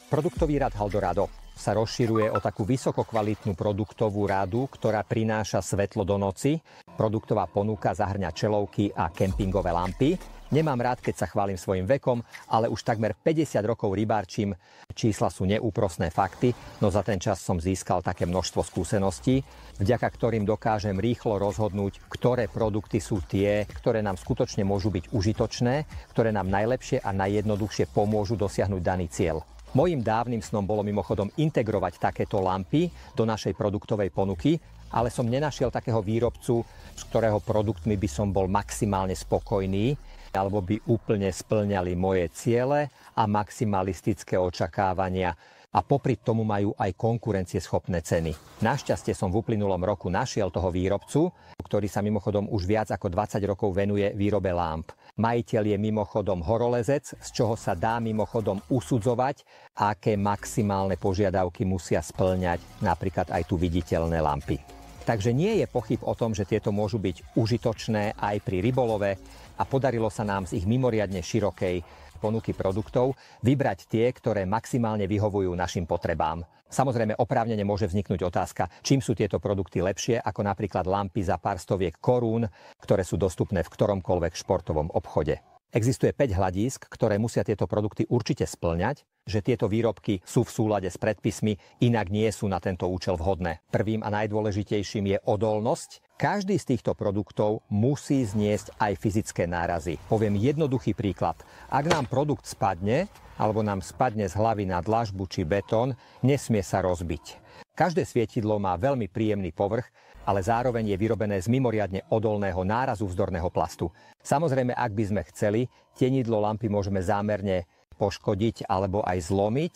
Produktový rad Haldorado sa rozširuje o takú vysokokvalitnú produktovú radu, ktorá prináša svetlo do noci. Produktová ponuka zahŕňa čelovky a kempingové lampy. Nemám rád, keď sa chválim svojim vekom, ale už takmer 50 rokov rybárčim. Čísla sú neúprosné fakty, no za ten čas som získal také množstvo skúseností, vďaka ktorým dokážem rýchlo rozhodnúť, ktoré produkty sú tie, ktoré nám skutočne môžu byť užitočné, ktoré nám najlepšie a najjednoduchšie pomôžu dosiahnuť daný cieľ. Mojím dávnym snom bolo mimochodom integrovať takéto lampy do našej produktovej ponuky, ale som nenašiel takého výrobcu, z ktorého produktmi by som bol maximálne spokojný, alebo by úplne spĺňali moje ciele a maximalistické očakávania. A popri tomu majú aj konkurencieschopné ceny. Našťastie som v uplynulom roku našiel toho výrobcu, ktorý sa mimochodom už viac ako 20 rokov venuje výrobe lámp. Majiteľ je mimochodom horolezec, z čoho sa dá mimochodom usudzovať, aké maximálne požiadavky musia spĺňať napríklad aj tu viditeľné lampy. Takže nie je pochyb o tom, že tieto môžu byť užitočné aj pri rybolove a podarilo sa nám z ich mimoriadne širokej ponuky produktov vybrať tie, ktoré maximálne vyhovujú našim potrebám. Samozrejme, oprávnene môže vzniknúť otázka, čím sú tieto produkty lepšie ako napríklad lampy za pár stoviek korún, ktoré sú dostupné v ktoromkoľvek športovom obchode. Existuje 5 hľadísk, ktoré musia tieto produkty určite spĺňať, že tieto výrobky sú v súlade s predpismi, inak nie sú na tento účel vhodné. Prvým a najdôležitejším je odolnosť. Každý z týchto produktov musí zniesť aj fyzické nárazy. Poviem jednoduchý príklad. Ak nám produkt spadne, alebo nám spadne z hlavy na dlažbu či betón, nesmie sa rozbiť. Každé svietidlo má veľmi príjemný povrch, ale zároveň je vyrobené z mimoriadne odolného nárazu vzdorného plastu. Samozrejme, ak by sme chceli, tienidlo lampy môžeme zámerne poškodiť alebo aj zlomiť.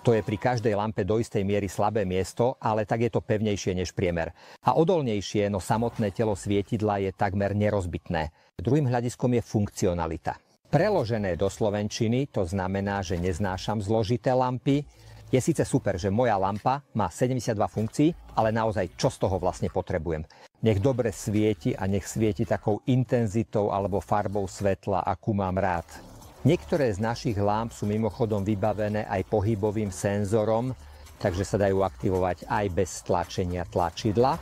To je pri každej lampe do istej miery slabé miesto, ale tak je to pevnejšie než priemer. A odolnejšie, no samotné telo svietidla je takmer nerozbitné. Druhým hľadiskom je funkcionalita. Preložené do slovenčiny to znamená, že neznášam zložité lampy. Je síce super, že moja lampa má 72 funkcií, ale naozaj čo z toho vlastne potrebujem? Nech dobre svieti a nech svieti takou intenzitou alebo farbou svetla, akú mám rád. Niektoré z našich lámp sú mimochodom vybavené aj pohybovým senzorom, takže sa dajú aktivovať aj bez tlačenia tlačidla.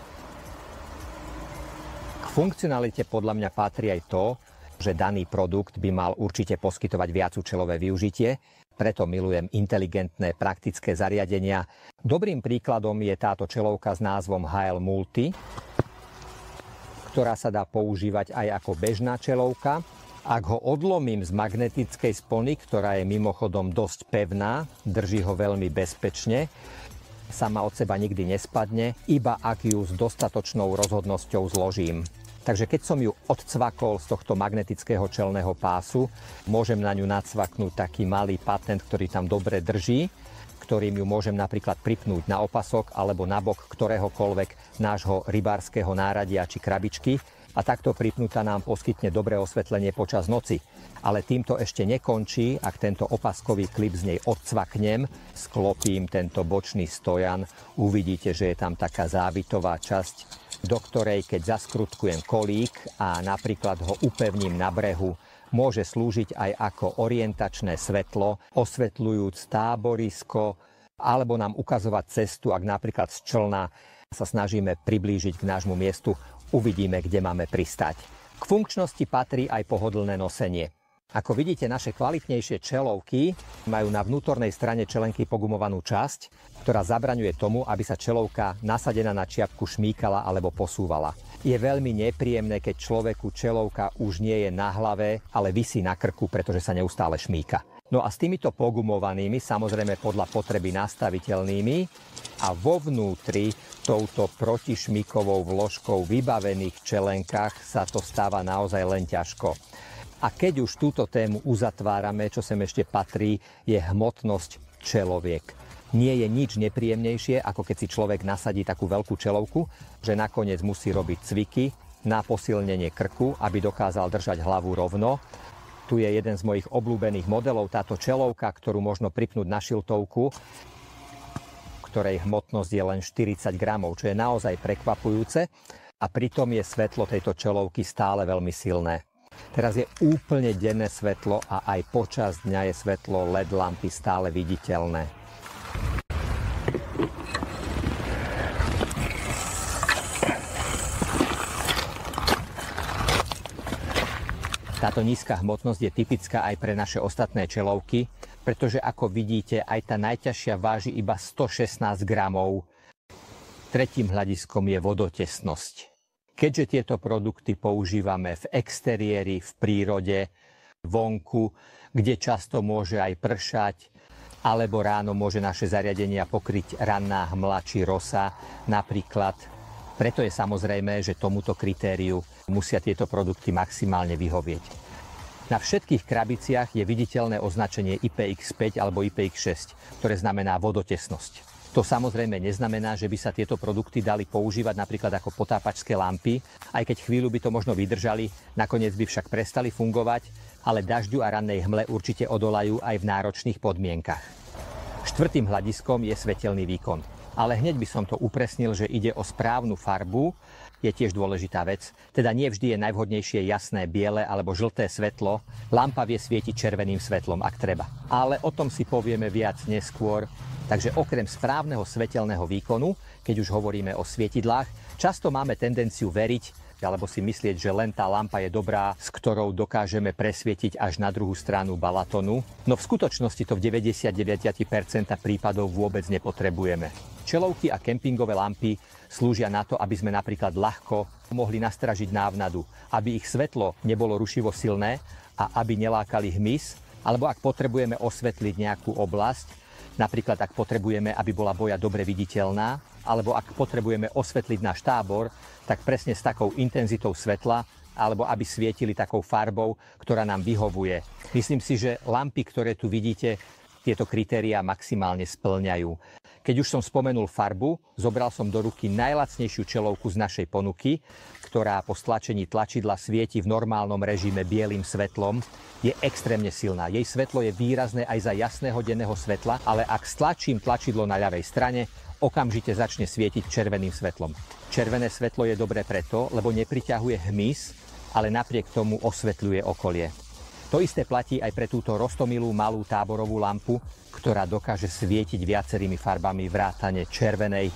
K funkcionalite podľa mňa patrí aj to, že daný produkt by mal určite poskytovať viacúčelové využitie, preto milujem inteligentné praktické zariadenia. Dobrým príkladom je táto čelovka s názvom HL Multi, ktorá sa dá používať aj ako bežná čelovka. Ak ho odlomím z magnetickej spony, ktorá je mimochodom dosť pevná, drží ho veľmi bezpečne, sama od seba nikdy nespadne, iba ak ju s dostatočnou rozhodnosťou zložím. Takže keď som ju odcvakol z tohto magnetického čelného pásu, môžem na ňu nacvaknúť taký malý patent, ktorý tam dobre drží, ktorým ju môžem napríklad pripnúť na opasok alebo na bok ktoréhokoľvek nášho rybárskeho náradia či krabičky a takto pripnutá nám poskytne dobré osvetlenie počas noci. Ale týmto ešte nekončí, ak tento opaskový klip z nej odcvaknem, sklopím tento bočný stojan, uvidíte, že je tam taká zábitová časť, do ktorej keď zaskrutkujem kolík a napríklad ho upevním na brehu, môže slúžiť aj ako orientačné svetlo, osvetľujúc táborisko, alebo nám ukazovať cestu, ak napríklad z člna sa snažíme priblížiť k nášmu miestu, uvidíme, kde máme pristať. K funkčnosti patrí aj pohodlné nosenie. Ako vidíte, naše kvalitnejšie čelovky majú na vnútornej strane čelenky pogumovanú časť, ktorá zabraňuje tomu, aby sa čelovka nasadená na čiapku šmýkala alebo posúvala. Je veľmi nepríjemné, keď človeku čelovka už nie je na hlave, ale visí na krku, pretože sa neustále šmýka. No a s týmito pogumovanými, samozrejme podľa potreby nastaviteľnými a vo vnútri touto protišmykovou vložkou vybavených čelenkách sa to stáva naozaj len ťažko. A keď už túto tému uzatvárame, čo sem ešte patrí, je hmotnosť čeloviek. Nie je nič nepríjemnejšie, ako keď si človek nasadí takú veľkú čelovku, že nakoniec musí robiť cviky na posilnenie krku, aby dokázal držať hlavu rovno. Tu je jeden z mojich obľúbených modelov, táto čelovka, ktorú možno pripnúť na šiltovku, ktorej hmotnosť je len 40 gramov, čo je naozaj prekvapujúce a pritom je svetlo tejto čelovky stále veľmi silné. Teraz je úplne denné svetlo a aj počas dňa je svetlo LED lampy stále viditeľné. Táto nízka hmotnosť je typická aj pre naše ostatné čelovky, pretože ako vidíte, aj tá najťažšia váži iba 116 gramov. Tretím hľadiskom je vodotesnosť. Keďže tieto produkty používame v exteriéri, v prírode, vonku, kde často môže aj pršať, alebo ráno môže naše zariadenia pokryť ranná hmla či rosa napríklad. Preto je samozrejme, že tomuto kritériu musia tieto produkty maximálne vyhovieť. Na všetkých krabiciach je viditeľné označenie IPX5 alebo IPX6, ktoré znamená vodotesnosť. To samozrejme neznamená, že by sa tieto produkty dali používať napríklad ako potápačské lampy, aj keď chvíľu by to možno vydržali, nakoniec by však prestali fungovať, ale dažďu a rannej hmle určite odolajú aj v náročných podmienkach. Štvrtým hľadiskom je svetelný výkon. Ale hneď by som to upresnil, že ide o správnu farbu, je tiež dôležitá vec. Teda nie vždy je najvhodnejšie jasné, biele alebo žlté svetlo. Lampa vie svietiť červeným svetlom, ak treba. Ale o tom si povieme viac neskôr. Takže okrem správneho svetelného výkonu, keď už hovoríme o svietidlách, často máme tendenciu veriť, alebo si myslieť, že len tá lampa je dobrá, s ktorou dokážeme presvietiť až na druhú stranu balatonu. No v skutočnosti to v 99% prípadov vôbec nepotrebujeme. Čelovky a kempingové lampy slúžia na to, aby sme napríklad ľahko mohli nastražiť návnadu, aby ich svetlo nebolo rušivo silné a aby nelákali hmyz, alebo ak potrebujeme osvetliť nejakú oblasť, napríklad ak potrebujeme, aby bola boja dobre viditeľná, alebo ak potrebujeme osvetliť náš tábor, tak presne s takou intenzitou svetla, alebo aby svietili takou farbou, ktorá nám vyhovuje. Myslím si, že lampy, ktoré tu vidíte, tieto kritériá maximálne spĺňajú. Keď už som spomenul farbu, zobral som do ruky najlacnejšiu čelovku z našej ponuky, ktorá po stlačení tlačidla svieti v normálnom režime bielým svetlom. Je extrémne silná. Jej svetlo je výrazné aj za jasného denného svetla, ale ak stlačím tlačidlo na ľavej strane, okamžite začne svietiť červeným svetlom. Červené svetlo je dobré preto, lebo nepriťahuje hmyz, ale napriek tomu osvetľuje okolie. To isté platí aj pre túto roztomilú malú táborovú lampu, ktorá dokáže svietiť viacerými farbami vrátane červenej.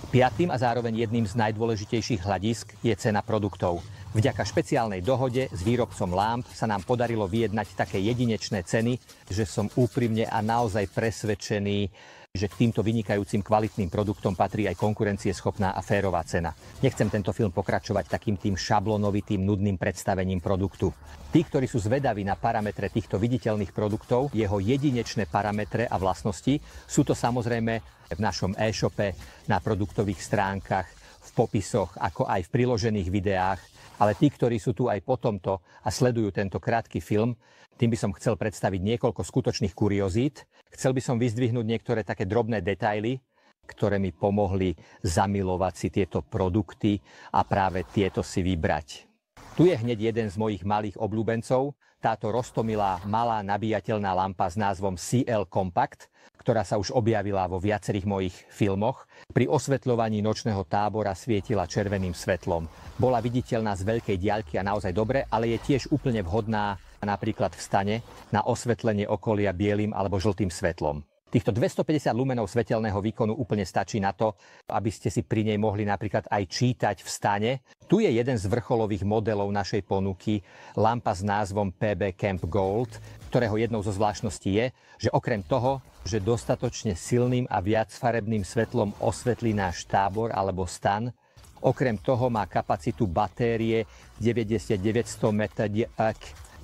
Piatým a zároveň jedným z najdôležitejších hľadisk je cena produktov. Vďaka špeciálnej dohode s výrobcom lámp sa nám podarilo vyjednať také jedinečné ceny, že som úprimne a naozaj presvedčený, že k týmto vynikajúcim kvalitným produktom patrí aj konkurencieschopná a férová cena. Nechcem tento film pokračovať takým tým šablonovitým, nudným predstavením produktu. Tí, ktorí sú zvedaví na parametre týchto viditeľných produktov, jeho jedinečné parametre a vlastnosti, sú to samozrejme v našom e-shope, na produktových stránkach, v popisoch, ako aj v priložených videách. Ale tí, ktorí sú tu aj po tomto a sledujú tento krátky film, tým by som chcel predstaviť niekoľko skutočných kuriozít. Chcel by som vyzdvihnúť niektoré také drobné detaily, ktoré mi pomohli zamilovať si tieto produkty a práve tieto si vybrať. Tu je hneď jeden z mojich malých obľúbencov, táto roztomilá malá nabíjateľná lampa s názvom CL Compact, ktorá sa už objavila vo viacerých mojich filmoch. Pri osvetľovaní nočného tábora svietila červeným svetlom. Bola viditeľná z veľkej diaľky a naozaj dobre, ale je tiež úplne vhodná napríklad v stane na osvetlenie okolia bielým alebo žltým svetlom. Týchto 250 lumenov svetelného výkonu úplne stačí na to, aby ste si pri nej mohli napríklad aj čítať v stane. Tu je jeden z vrcholových modelov našej ponuky, lampa s názvom PB Camp Gold, ktorého jednou zo zvláštností je, že okrem toho, že dostatočne silným a viacfarebným svetlom osvetlí náš tábor alebo stan, okrem toho má kapacitu batérie 9900 mAh,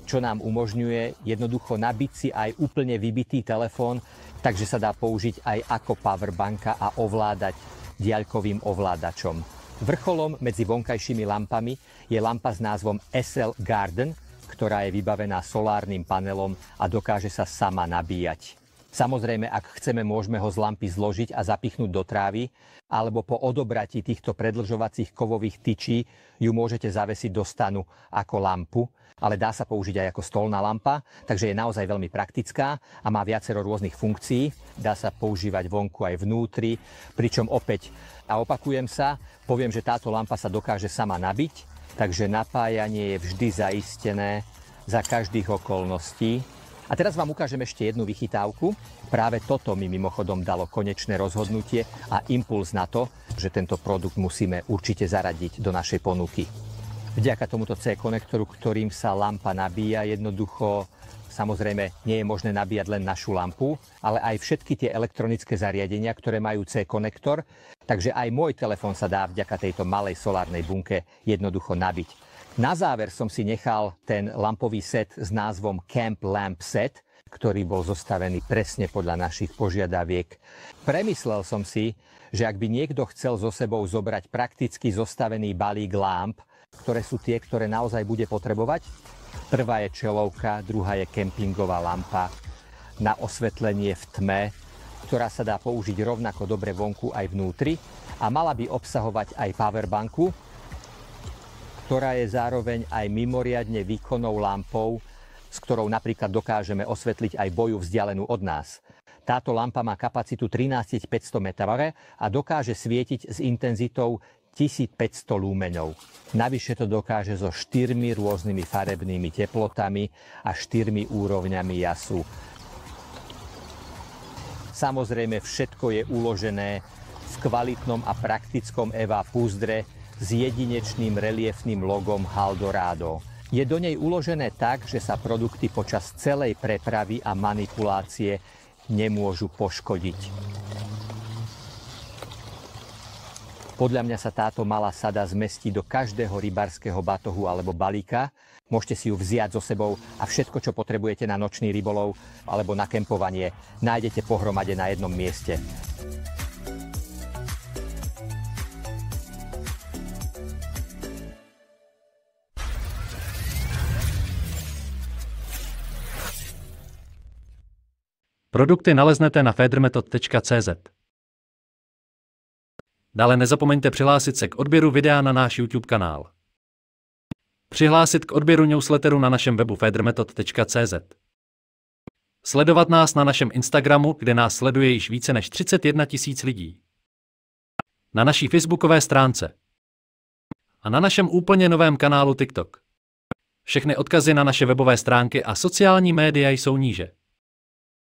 čo nám umožňuje jednoducho nabiť si aj úplne vybitý telefón, takže sa dá použiť aj ako powerbanka a ovládať diaľkovým ovládačom. Vrcholom medzi vonkajšími lampami je lampa s názvom SL Garden, ktorá je vybavená solárnym panelom a dokáže sa sama nabíjať. Samozrejme, ak chceme, môžeme ho z lampy zložiť a zapichnúť do trávy, alebo po odobratí týchto predĺžovacích kovových tyčí ju môžete zavesiť do stanu ako lampu, ale dá sa použiť aj ako stolná lampa, takže je naozaj veľmi praktická a má viacero rôznych funkcií. Dá sa používať vonku aj vnútri, pričom opäť, a opakujem sa, poviem, že táto lampa sa dokáže sama nabiť, takže napájanie je vždy zaistené za každých okolností. A teraz vám ukážem ešte jednu vychytávku. Práve toto mi mimochodom dalo konečné rozhodnutie a impuls na to, že tento produkt musíme určite zaradiť do našej ponuky. Vďaka tomuto C-konektoru, ktorým sa lampa nabíja, jednoducho samozrejme nie je možné nabíjať len našu lampu, ale aj všetky tie elektronické zariadenia, ktoré majú C-konektor. Takže aj môj telefón sa dá vďaka tejto malej solárnej bunke jednoducho nabiť. Na záver som si nechal ten lampový set s názvom Camp Lamp Set, ktorý bol zostavený presne podľa našich požiadaviek. Premyslel som si, že ak by niekto chcel so sebou zobrať prakticky zostavený balík lámp, ktoré sú tie, ktoré naozaj bude potrebovať, prvá je čelovka, druhá je kempingová lampa na osvetlenie v tme, ktorá sa dá použiť rovnako dobre vonku aj vnútri a mala by obsahovať aj powerbanku, ktorá je zároveň aj mimoriadne výkonnou lampou, s ktorou napríklad dokážeme osvetliť aj boju vzdialenú od nás. Táto lampa má kapacitu 13500 mAh a dokáže svietiť s intenzitou 1500 lúmenov. Navyše to dokáže so 4 rôznymi farebnými teplotami a 4 úrovňami jasu. Samozrejme všetko je uložené v kvalitnom a praktickom EVA púzdre s jedinečným reliefným logom Haldorado. Je do nej uložené tak, že sa produkty počas celej prepravy a manipulácie nemôžu poškodiť. Podľa mňa sa táto malá sada zmestí do každého rybárskeho batohu alebo balíka. Môžete si ju vziať so sebou a všetko, čo potrebujete na nočný rybolov alebo na kempovanie, nájdete pohromade na jednom mieste. Produkty naleznete na federmethod.cz. Dále nezapomeňte přihlásit se k odběru videa na náš YouTube kanál. Přihlásit k odběru newsletteru na našem webu federmethod.cz. Sledovat nás na našem Instagramu, kde nás sleduje již více než 31 000 lidí. Na naší facebookové stránce. A na našem úplně novém kanálu TikTok. Všechny odkazy na naše webové stránky a sociální média jsou níže.